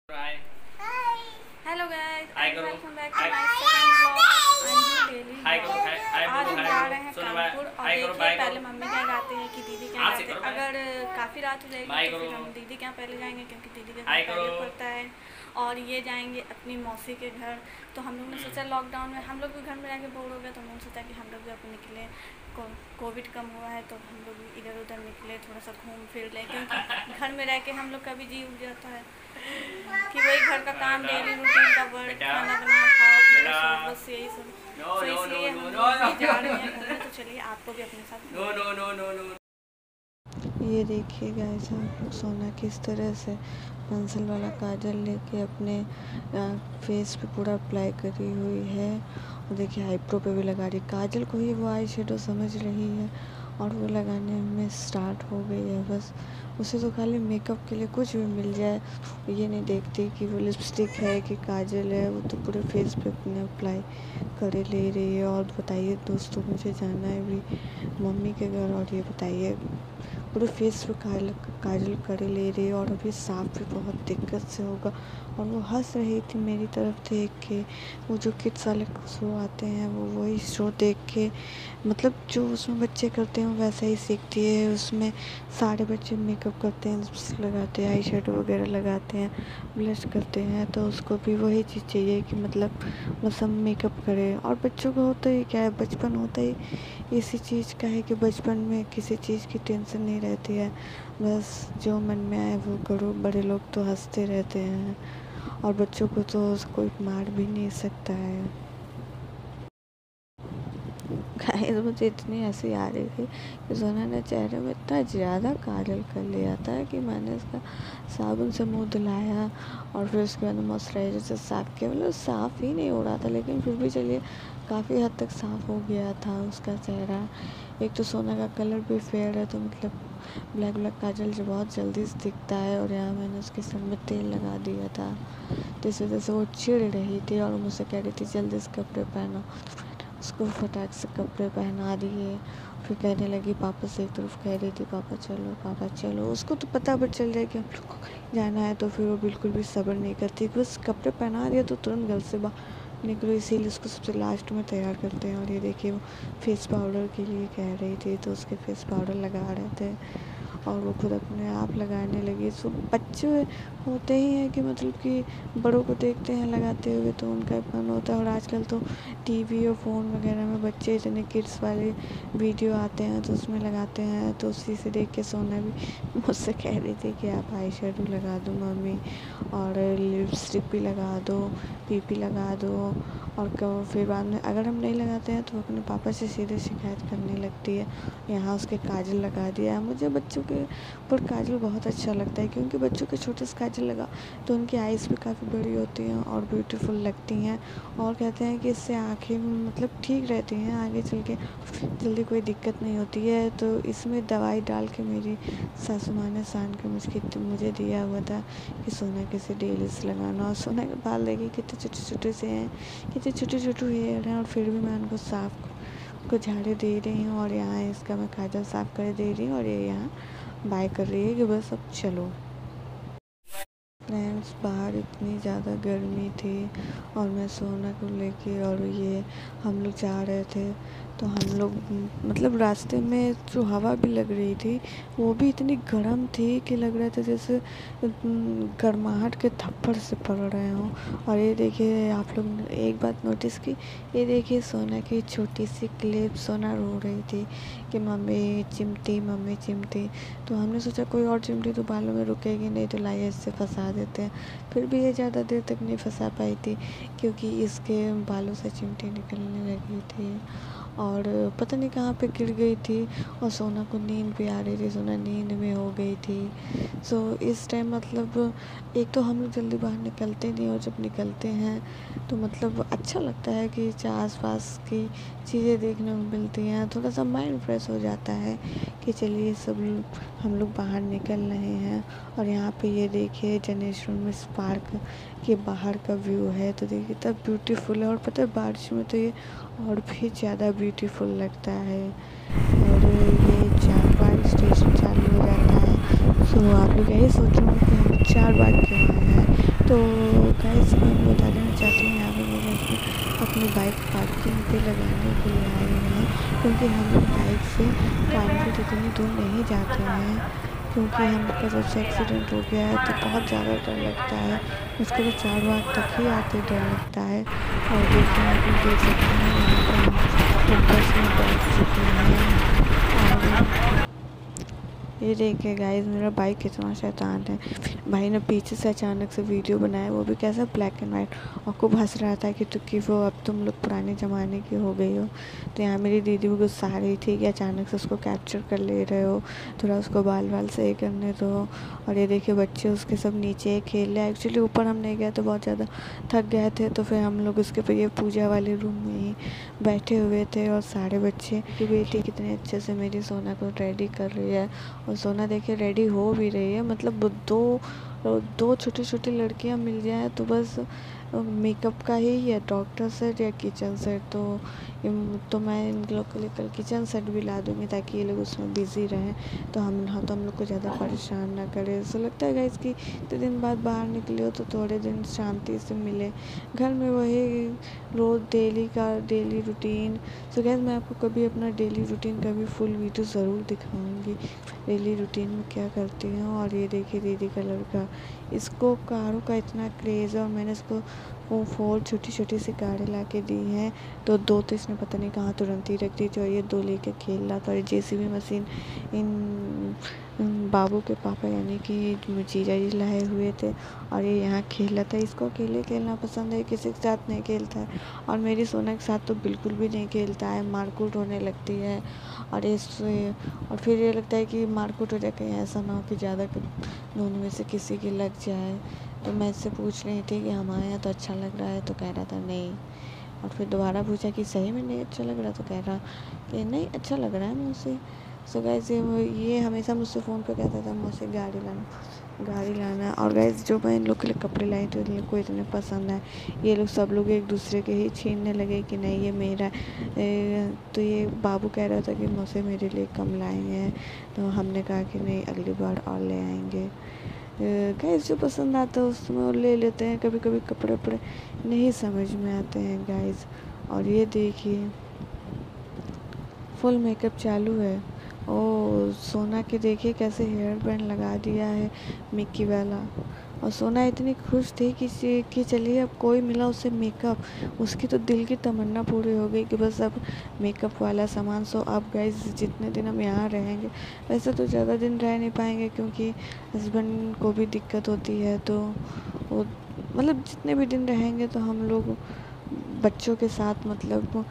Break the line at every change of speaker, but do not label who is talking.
Hi.
Hello guys
Hi
and
करो.
Welcome back
Hi.
To my second vlog Anju daily
Hi करो.
Vlog.
Hi. Hi
आज
बोलो.
हम
Hi
जा
बोलो.
रहे हैं
सुनो बाय.
कानपुर और
Hi करो.
देखिए
Bye
पहले
करो.
मम्मी क्या गाते हैं कि दीदी क्या
हाथ से
गाते हैं।
करो. Bye.
अगर काफ़ी रात हो जाएगी
Bye
तो
करो.
फिर हम दीदी के यहाँ पहले जाएंगे क्योंकि दीदी का
Hi
घर
करो.
पहले पड़ता है और ये जाएंगे अपनी मौसी के घर। तो हम लोग ने सोचा लॉकडाउन में हम लोग भी घर में रह के बोर हो गए तो हमने सोचा कि हम लोग भी अपन निकले। कोविड कम हुआ है तो हम लोग भी इधर उधर निकले, थोड़ा सा घूम फिर लें क्योंकि घर में रह के हम लोग का भी जी उठ जाता है कि वही घर का काम डेली रूटीन का वर्क,
बेटा.
खाना बनाओ खाओ पियो
बेटा.
सो, बस यही सब।
No
तो
no no
इसलिए
no
हम
no
लोग
no
भी जा रहे हैं घूमने, तो चलिए आपको भी अपने साथ।
no no no no no.
ये देखिए गाइस, सोना किस तरह से पेंसिल वाला काजल लेके अपने फेस पे पूरा अप्लाई करी हुई है। और देखिए आईब्रो पे भी लगा रही, काजल को ही वो आई शेडो समझ रही है और वो लगाने में स्टार्ट हो गई है। बस उसे तो खाली मेकअप के लिए कुछ भी मिल जाए, ये नहीं देखती कि वो लिपस्टिक है कि काजल है, वो तो पूरे फेस पे अपने अप्लाई करे ले रही है। और बताइए दोस्तों, मुझे जाना है भी मम्मी के घर और ये बताइए पूरे फेस पे काजल करे ले रही है और अभी साफ भी बहुत दिक्कत से होगा। और वो हंस रही थी मेरी तरफ देख के। वो जो किड्स वाले शो आते हैं वो वही शो देख के, मतलब जो उसमें बच्चे करते हैं वैसा ही सीखती है। उसमें सारे बच्चे मेकअप करते हैं, लिपस्टिक लगाते हैं, आई शेडो वगैरह लगाते हैं, ब्लश करते हैं, तो उसको भी वही चीज़ चाहिए कि मतलब सब मेकअप करे। और बच्चों को होता ही क्या है, बचपन होता ही इसी चीज़ का है कि बचपन में किसी चीज़ की टेंशन नहीं रहती है, बस जो मन में आए वो करो। बड़े लोग तो हंसते रहते हैं और बच्चों को तो कोई मार भी नहीं सकता है। गाइस मुझे इतनी हंसी आ रही थी कि सोना ने चेहरे में इतना ज़्यादा काजल कर लिया था कि मैंने इसका साबुन से मुंह धुलाया और फिर उसके बाद मॉइस्चराइजर से साफ़ किया। मतलब साफ़ ही नहीं हो रहा था, लेकिन फिर भी चलिए काफ़ी हद तक साफ़ हो गया था उसका चेहरा। एक तो सोना का कलर भी फेयर है, तो मतलब ब्लैक ब्लैक काजल जो बहुत जल्दी से दिखता है। और यहाँ मैंने उसके सर में तेल लगा दिया था, तो इस वजह से वो चिढ़ रही थी और मुझसे कह रही थी जल्दी से कपड़े पहनो। उसको फटाक से कपड़े पहना दिए। फिर कहने लगी पापा से, एक तरफ कह रही थी पापा चलो पापा चलो। उसको तो पता पर चल जाए कि हम लोग को कहीं जाना है, तो फिर वो बिल्कुल भी सब्र नहीं करती। बस कपड़े पहना दिया तो तुरंत घर से बाहर निकलो, इसीलिए उसको सबसे लास्ट में तैयार करते हैं। और ये देखिए वो फेस पाउडर के लिए कह रही थी तो उसके फेस पाउडर लगा रहे थे और वो खुद अपने आप लगाने लगी। सो बच्चे होते ही हैं कि मतलब कि बड़ों को देखते हैं लगाते हुए तो उनका मन होता है। और आजकल तो टीवी और फ़ोन वगैरह में बच्चे इतने किड्स वाले वीडियो आते हैं तो उसमें लगाते हैं, तो उसी से देख के सोना भी मुझसे कह रही थी कि आप आई शेडो लगा दो मम्मी और लिपस्टिक भी लगा दो, पीपी लगा दो। और फिर बाद में अगर हम नहीं लगाते हैं तो अपने पापा से सीधे शिकायत करने लगती है, यहाँ उसके काजल लगा दिया है। मुझे बच्चों के ऊपर काजल बहुत अच्छा लगता है क्योंकि बच्चों के छोटे से काजल लगा तो उनकी आइज़ भी काफ़ी बड़ी होती हैं और ब्यूटीफुल लगती हैं। और कहते हैं कि इससे आँखें मतलब ठीक रहती हैं, आगे चल के जल्दी कोई दिक्कत नहीं होती है। तो इसमें दवाई डाल के मेरी सासू माँ ने सान के मुझे दिया हुआ था कि सोना कैसे डेली से लगाना। और सोना के बाल देखिए कितने छोटे छोटे से हैं, कितने छोटे छोटे हेयर हैं, और फिर भी मैं उनको साफ को झाड़ू दे रही हूँ। और यहाँ इसका मैं काजल साफ़ कर दे रही हूँ और ये यहाँ बाय कर रही है कि बस अब चलो। फ्रेंड्स बाहर इतनी ज़्यादा गर्मी थी और मैं सोना को लेके और ये हम लोग जा रहे थे, तो हम लोग मतलब रास्ते में जो हवा भी लग रही थी वो भी इतनी गर्म थी कि लग रहा था जैसे गर्माहट के थप्पड़ से पड़ रहे हों। और ये देखिए आप लोग ने एक बात नोटिस की, ये देखिए सोना की छोटी सी क्लिप, सोना रो रही थी कि मम्मी चिमटी। तो हमने सोचा कोई और चिमटी तो बालों में रुकेगी नहीं, तो लाइए इससे फंसा देते हैं। फिर भी ये ज़्यादा देर तक नहीं फंसा पाई थी क्योंकि इसके बालों से चिमटी निकलने लगी थी और पता नहीं कहाँ पे गिर गई थी। और सोना को नींद भी आ रही थी, सोना नींद में हो गई थी। सो इस टाइम मतलब एक तो हम लोग जल्दी बाहर निकलते नहीं और जब निकलते हैं तो मतलब अच्छा लगता है कि आस पास की चीज़ें देखने को मिलती हैं, थोड़ा सा माइंड फ्रेश हो जाता है कि चलिए सब हम लोग बाहर निकल रहे हैं। और यहाँ पे ये देखिए जनेश्वर मिस पार्क के बाहर का व्यू है, तो देखिए इतना ब्यूटीफुल है। और पता है बारिश में तो ये और भी ज़्यादा ब्यूटीफुल लगता है। और ये 4 बार स्टेशन चालू हो जाता है। सो आप लोग यही सोच रहे हो कि हम 4 बार क्यों आए हैं, तो गाइस मैं बता देना चाहती हूँ, यहाँ पे मुझे अपनी बाइक पार्किंग पे लगाने के लिए आए हुए हैं, क्योंकि हम लोग बाइक से कानपुर इतनी दूर नहीं जाते हैं, क्योंकि हमका जब से एक्सीडेंट हो गया है तो बहुत ज़्यादा डर लगता है। उसके बाद 4 बाग तक ही आते डर लगता है। और देखिए आप लोग देख सकते हैं यहाँ पर हम बस में बैठ चुके हैं। और ये देखिए गाइस मेरा बाइक कितना शैतान है। भाई ने पीछे से अचानक से वीडियो बनाया, वो भी कैसा ब्लैक एंड वाइट, और खूब हंस रहा था कि वो अब तुम लोग पुराने ज़माने की हो गई हो। तो यहाँ मेरी दीदी भी गुस्सा आ रही थी कि अचानक से उसको कैप्चर कर ले रहे हो, थोड़ा उसको बाल बाल सही करने दो। और ये देखिए बच्चे उसके सब नीचे खेल रहे। एक्चुअली ऊपर हम नहीं गए तो बहुत ज़्यादा थक गए थे, तो फिर हम लोग उसके ये पूजा वाले रूम में ही बैठे हुए थे। और सारे बच्चे की बेटी कितने अच्छे से मेरी सोना को रेडी कर रही है, और सोना देखिए रेडी हो भी रही है। मतलब दो छोटी छोटी लड़कियां मिल जाए तो बस मेकअप का ही है, डॉक्टर सेट या किचन सेट। तो मैं इन लोग के लिए कल किचन सेट भी ला दूँगी, ताकि ये लोग उसमें बिज़ी रहें, तो हम लोग को ज़्यादा परेशान ना करें। ऐसा लगता है गाइस कि इतने दिन बाद बाहर निकले हो तो थोड़े दिन शांति से मिले। घर में वही रोज़ डेली रूटीन। सो गाइस मैं आपको कभी अपना डेली रूटीन का भी फुल वीडियो ज़रूर दिखाऊंगी, डेली रूटीन में क्या करती हूँ। और ये देखिए दीदी का लड़का, इसको कारों का इतना क्रेज़ है, और मैंने इसको 4 छोटी छोटी सी कारें ला के दी हैं। तो 2 तो इसने पता नहीं कहाँ तुरंत ही रख दी थी, और ये 2 लेके खेल रहा था। और JCB मशीन इन बाबू के पापा यानी कि जीजा जी लाए हुए थे, और ये यहाँ खेल रहा था। इसको अकेले खेलना पसंद है, किसी के साथ नहीं खेलता है। और मेरी सोना के साथ तो बिल्कुल भी नहीं खेलता है, मारकूट होने लगती है। और फिर ये लगता है कि मारकूट हो जाए, कहीं ऐसा ना हो कि ज़्यादा दोनों में से किसी की लग जाए। तो मैं इससे पूछ रही थी कि हमारे यहाँ तो अच्छा लग रहा है, तो कह रहा था नहीं। और फिर दोबारा पूछा कि सही में नहीं अच्छा लग रहा, तो कह रहा कि नहीं अच्छा लग रहा है मुझसे। सो गाइस ये हमेशा मुझसे फ़ोन पे कहता था मुझसे गाड़ी लाना। और गाइस जो मैं इन लोग के लिए कपड़े लाई थी, इन लोग को इतने पसंद आए, ये लोग सब लोग एक दूसरे के ही छीनने लगे कि नहीं ये मेरा है। तो ये बाबू कह रहा था कि मुझसे मेरे लिए कम लाए हैं, तो हमने कहा कि नहीं अगली बार और ले आएंगे। गाइस जो पसंद आता है उसमें वो ले लेते हैं। कभी कभी कपड़े वपड़े नहीं समझ में आते हैं गाइस। और ये देखिए फुल मेकअप चालू है। ओ सोना के देखिए कैसे हेयर बैंड लगा दिया है मिक्की वाला। और सोना इतनी खुश थी कि चलिए अब कोई मिला उससे मेकअप, उसकी तो दिल की तमन्ना पूरी हो गई कि बस अब मेकअप वाला सामान। सो अब गाइस जितने दिन हम यहाँ रहेंगे, वैसे तो ज़्यादा दिन रह नहीं पाएंगे क्योंकि हस्बैंड को भी दिक्कत होती है, तो वो मतलब जितने भी दिन रहेंगे तो हम लोग बच्चों के साथ मतलब